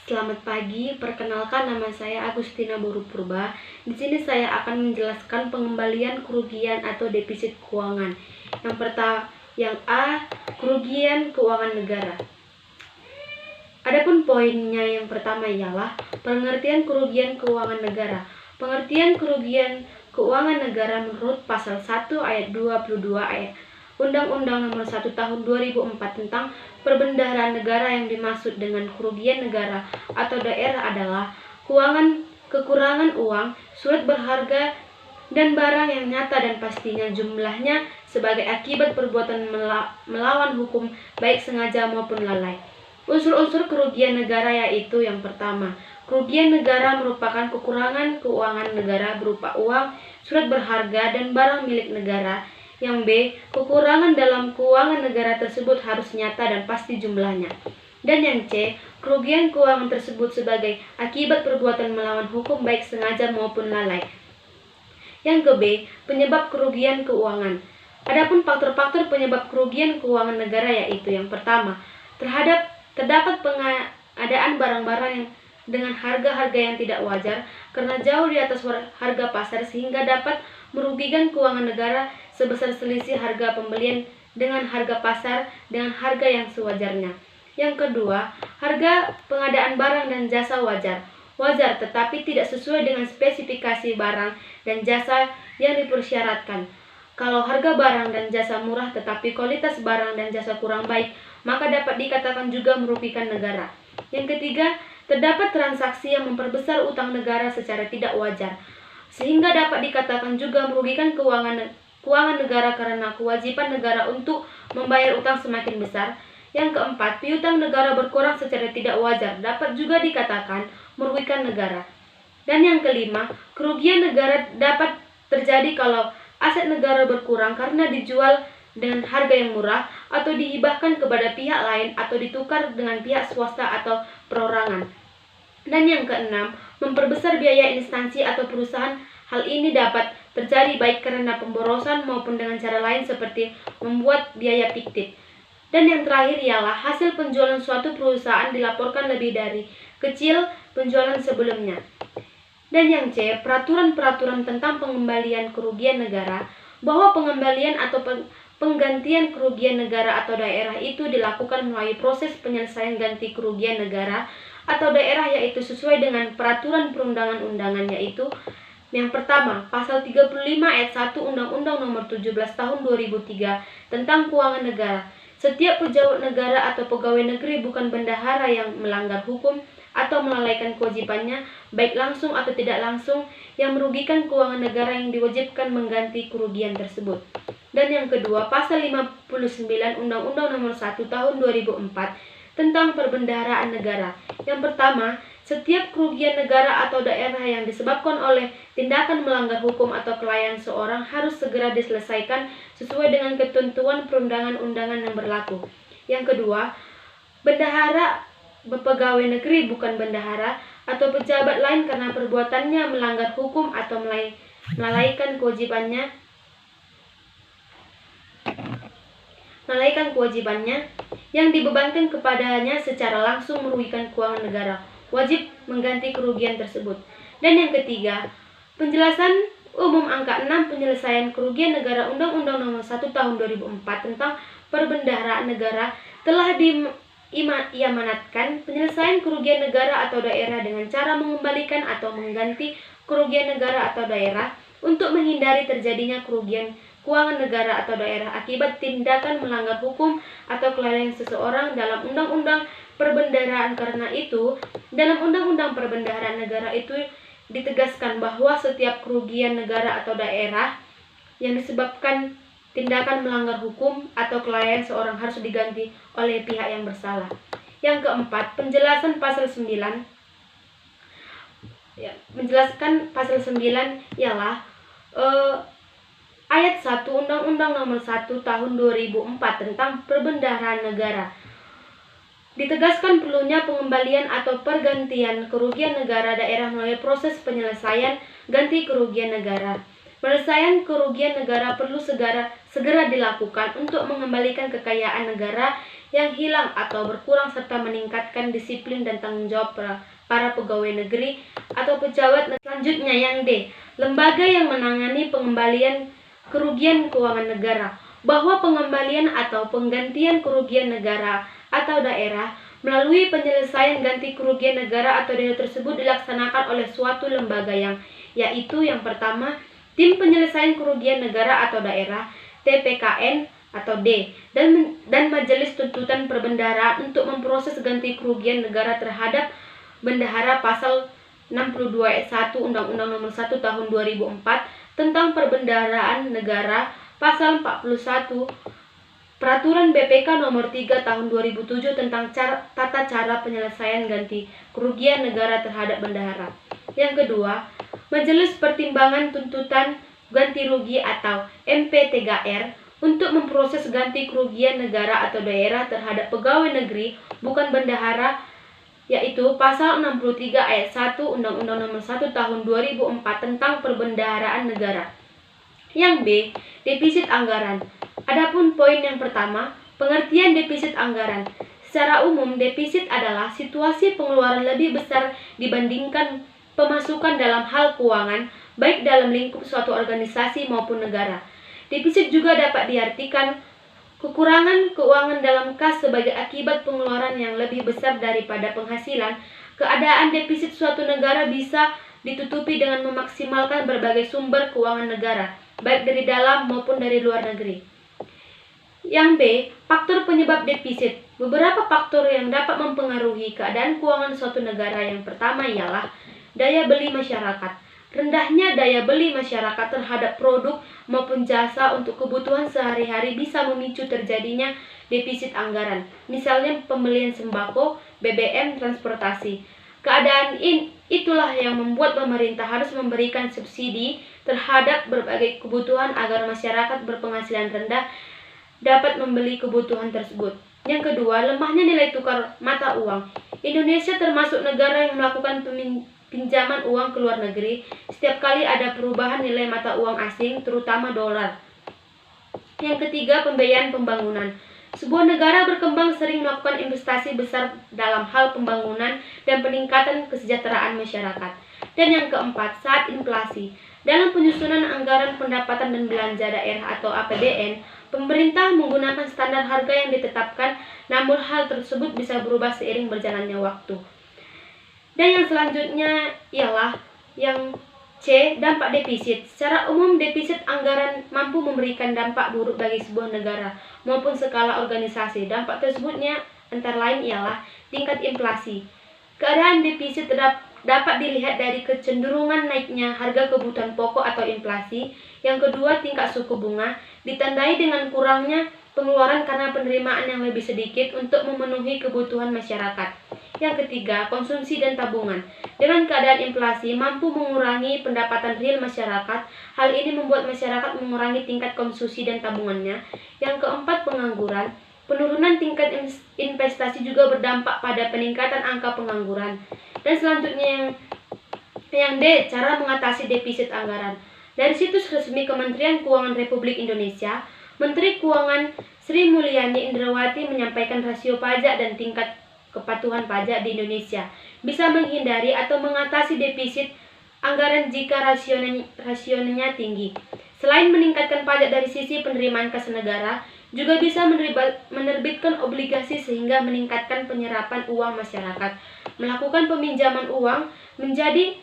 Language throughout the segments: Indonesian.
Selamat pagi, perkenalkan nama saya Agustina Borupurba. Di sini saya akan menjelaskan pengembalian kerugian atau defisit keuangan. Yang A, kerugian keuangan negara. Adapun poinnya yang pertama ialah pengertian kerugian keuangan negara. Pengertian kerugian keuangan negara menurut pasal 1 ayat 22 ayat Undang-Undang Nomor 1 Tahun 2004 tentang Perbendaharaan Negara. Yang dimaksud dengan kerugian negara atau daerah adalah kekurangan uang, surat berharga, dan barang yang nyata dan pastinya jumlahnya sebagai akibat perbuatan melawan hukum baik sengaja maupun lalai. Unsur-unsur kerugian negara yaitu yang pertama, kerugian negara merupakan kekurangan keuangan negara berupa uang, surat berharga, dan barang milik negara. Yang B, kekurangan dalam keuangan negara tersebut harus nyata dan pasti jumlahnya. Dan yang C, kerugian keuangan tersebut sebagai akibat perbuatan melawan hukum baik sengaja maupun lalai. Yang ke B, penyebab kerugian keuangan. Adapun faktor-faktor penyebab kerugian keuangan negara yaitu yang pertama, terdapat pengadaan barang-barang yang dengan harga-harga yang tidak wajar karena jauh di atas harga pasar sehingga dapat merugikan keuangan negara sebesar selisih harga pembelian dengan harga pasar dengan harga yang sewajarnya. Yang kedua, harga pengadaan barang dan jasa wajar tetapi tidak sesuai dengan spesifikasi barang dan jasa yang dipersyaratkan. Kalau harga barang dan jasa murah tetapi kualitas barang dan jasa kurang baik, maka dapat dikatakan juga merugikan negara. Yang ketiga, terdapat transaksi yang memperbesar utang negara secara tidak wajar, sehingga dapat dikatakan juga merugikan keuangan negara karena kewajiban negara untuk membayar utang semakin besar. Yang keempat, piutang negara berkurang secara tidak wajar dapat juga dikatakan merugikan negara. Dan yang kelima, kerugian negara dapat terjadi kalau aset negara berkurang karena dijual dengan harga yang murah atau dihibahkan kepada pihak lain atau ditukar dengan pihak swasta atau perorangan. Dan yang keenam, memperbesar biaya instansi atau perusahaan. Hal ini dapat terjadi baik karena pemborosan maupun dengan cara lain seperti membuat biaya fiktif. Dan yang terakhir ialah hasil penjualan suatu perusahaan dilaporkan lebih dari kecil penjualan sebelumnya. Dan yang C, peraturan-peraturan tentang pengembalian kerugian negara, bahwa pengembalian atau penggantian kerugian negara atau daerah itu dilakukan melalui proses penyelesaian ganti kerugian negara atau daerah yaitu sesuai dengan peraturan perundangan-undangan yaitu yang pertama, pasal 35 ayat 1 Undang-Undang Nomor 17 Tahun 2003 tentang Keuangan Negara. Setiap pejabat negara atau pegawai negeri bukan bendahara yang melanggar hukum atau melalaikan kewajibannya, baik langsung atau tidak langsung, yang merugikan keuangan negara yang diwajibkan mengganti kerugian tersebut. Dan yang kedua, pasal 59 Undang-Undang Nomor 1 Tahun 2004 tentang Perbendaharaan Negara. Yang pertama, setiap kerugian negara atau daerah yang disebabkan oleh tindakan melanggar hukum atau kelalaian seorang harus segera diselesaikan sesuai dengan ketentuan perundangan-undangan yang berlaku. Yang kedua, bendahara pegawai negeri bukan bendahara atau pejabat lain karena perbuatannya melanggar hukum atau melalaikan kewajibannya yang dibebankan kepadanya secara langsung merugikan keuangan negara, wajib mengganti kerugian tersebut. Dan yang ketiga, penjelasan umum angka 6 penyelesaian kerugian negara Undang-Undang Nomor 1 Tahun 2004 tentang Perbendaharaan Negara telah diamanatkan penyelesaian kerugian negara atau daerah dengan cara mengembalikan atau mengganti kerugian negara atau daerah untuk menghindari terjadinya kerugian keuangan negara atau daerah akibat tindakan melanggar hukum atau kelalaian seseorang dalam Undang-Undang Perbendaharaan. Karena itu, dalam Undang-Undang Perbendaharaan Negara itu ditegaskan bahwa setiap kerugian negara atau daerah yang disebabkan tindakan melanggar hukum atau kelalaian seorang harus diganti oleh pihak yang bersalah. Yang keempat, penjelasan pasal 9. Menjelaskan pasal 9 ialah ayat 1 Undang-Undang Nomor 1 Tahun 2004 tentang Perbendaharaan Negara. Ditegaskan perlunya pengembalian atau pergantian kerugian negara daerah melalui proses penyelesaian ganti kerugian negara. Penyelesaian kerugian negara perlu segera dilakukan untuk mengembalikan kekayaan negara yang hilang atau berkurang serta meningkatkan disiplin dan tanggung jawab para pegawai negeri atau pejabat. Selanjutnya yang D, lembaga yang menangani pengembalian kerugian keuangan negara, bahwa pengembalian atau penggantian kerugian negara atau daerah melalui penyelesaian ganti kerugian negara atau daerah tersebut dilaksanakan oleh suatu lembaga yaitu yang pertama, Tim Penyelesaian Kerugian Negara atau Daerah, TPKN atau D, dan Majelis Tuntutan Perbendaharaan untuk memproses ganti kerugian negara terhadap bendahara pasal 62 ayat 1 Undang-Undang Nomor 1 Tahun 2004 tentang Perbendaharaan Negara, pasal 41 Peraturan BPK Nomor 3 Tahun 2007 tentang tata cara penyelesaian ganti kerugian negara terhadap bendahara. Yang kedua, Majelis Pertimbangan Tuntutan Ganti Rugi atau MP3R untuk memproses ganti kerugian negara atau daerah terhadap pegawai negeri bukan bendahara, yaitu pasal 63 ayat 1 Undang-Undang Nomor 1 Tahun 2004 tentang Perbendaharaan Negara. Yang B, defisit anggaran. Adapun poin yang pertama, pengertian defisit anggaran. Secara umum, defisit adalah situasi pengeluaran lebih besar dibandingkan pemasukan dalam hal keuangan, baik dalam lingkup suatu organisasi maupun negara. Defisit juga dapat diartikan kekurangan keuangan dalam kas sebagai akibat pengeluaran yang lebih besar daripada penghasilan. Keadaan defisit suatu negara bisa ditutupi dengan memaksimalkan berbagai sumber keuangan negara, baik dari dalam maupun dari luar negeri. Yang B, faktor penyebab defisit. Beberapa faktor yang dapat mempengaruhi keadaan keuangan suatu negara. Yang pertama ialah daya beli masyarakat. Rendahnya daya beli masyarakat terhadap produk maupun jasa untuk kebutuhan sehari-hari bisa memicu terjadinya defisit anggaran. Misalnya pembelian sembako, BBM, transportasi. Keadaan itulah yang membuat pemerintah harus memberikan subsidi terhadap berbagai kebutuhan agar masyarakat berpenghasilan rendah dapat membeli kebutuhan tersebut. Yang kedua, lemahnya nilai tukar mata uang. Indonesia termasuk negara yang melakukan pinjaman uang ke luar negeri setiap kali ada perubahan nilai mata uang asing, terutama dolar. Yang ketiga, pembiayaan pembangunan. Sebuah negara berkembang sering melakukan investasi besar dalam hal pembangunan dan peningkatan kesejahteraan masyarakat. Dan yang keempat, saat inflasi. Dalam penyusunan anggaran pendapatan dan belanja daerah atau APBN, pemerintah menggunakan standar harga yang ditetapkan, namun hal tersebut bisa berubah seiring berjalannya waktu. Dan yang selanjutnya ialah yang C, dampak defisit. Secara umum, defisit anggaran mampu memberikan dampak buruk bagi sebuah negara maupun skala organisasi. Dampak tersebutnya antara lain ialah tingkat inflasi. Keadaan defisit dapat dilihat dari kecenderungan naiknya harga kebutuhan pokok atau inflasi. Yang kedua, tingkat suku bunga ditandai dengan kurangnya pengeluaran karena penerimaan yang lebih sedikit untuk memenuhi kebutuhan masyarakat. Yang ketiga, konsumsi dan tabungan. Dengan keadaan inflasi mampu mengurangi pendapatan real masyarakat. Hal ini membuat masyarakat mengurangi tingkat konsumsi dan tabungannya. Yang keempat, pengangguran. Penurunan tingkat investasi juga berdampak pada peningkatan angka pengangguran. Dan selanjutnya yang D, cara mengatasi defisit anggaran. Dari situs resmi Kementerian Keuangan Republik Indonesia, Menteri Keuangan Sri Mulyani Indrawati menyampaikan rasio pajak dan tingkat kepatuhan pajak di Indonesia bisa menghindari atau mengatasi defisit anggaran jika rasionya tinggi. Selain meningkatkan pajak dari sisi penerimaan kas negara, juga bisa menerbitkan obligasi sehingga meningkatkan penyerapan uang masyarakat. Melakukan peminjaman uang menjadi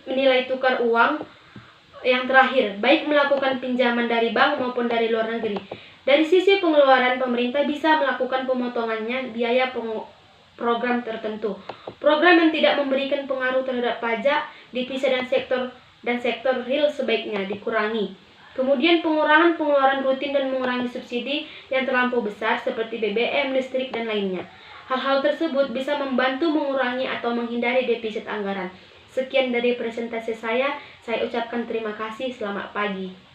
nilai tukar uang yang terakhir, baik melakukan pinjaman dari bank maupun dari luar negeri. Dari sisi pengeluaran, pemerintah bisa melakukan pemotongannya biaya program tertentu. Program yang tidak memberikan pengaruh terhadap pajak, devisa dan sektor real sebaiknya dikurangi. Kemudian pengurangan pengeluaran rutin dan mengurangi subsidi yang terlampau besar seperti BBM, listrik, dan lainnya. Hal-hal tersebut bisa membantu mengurangi atau menghindari defisit anggaran. Sekian dari presentasi saya ucapkan terima kasih, selamat pagi.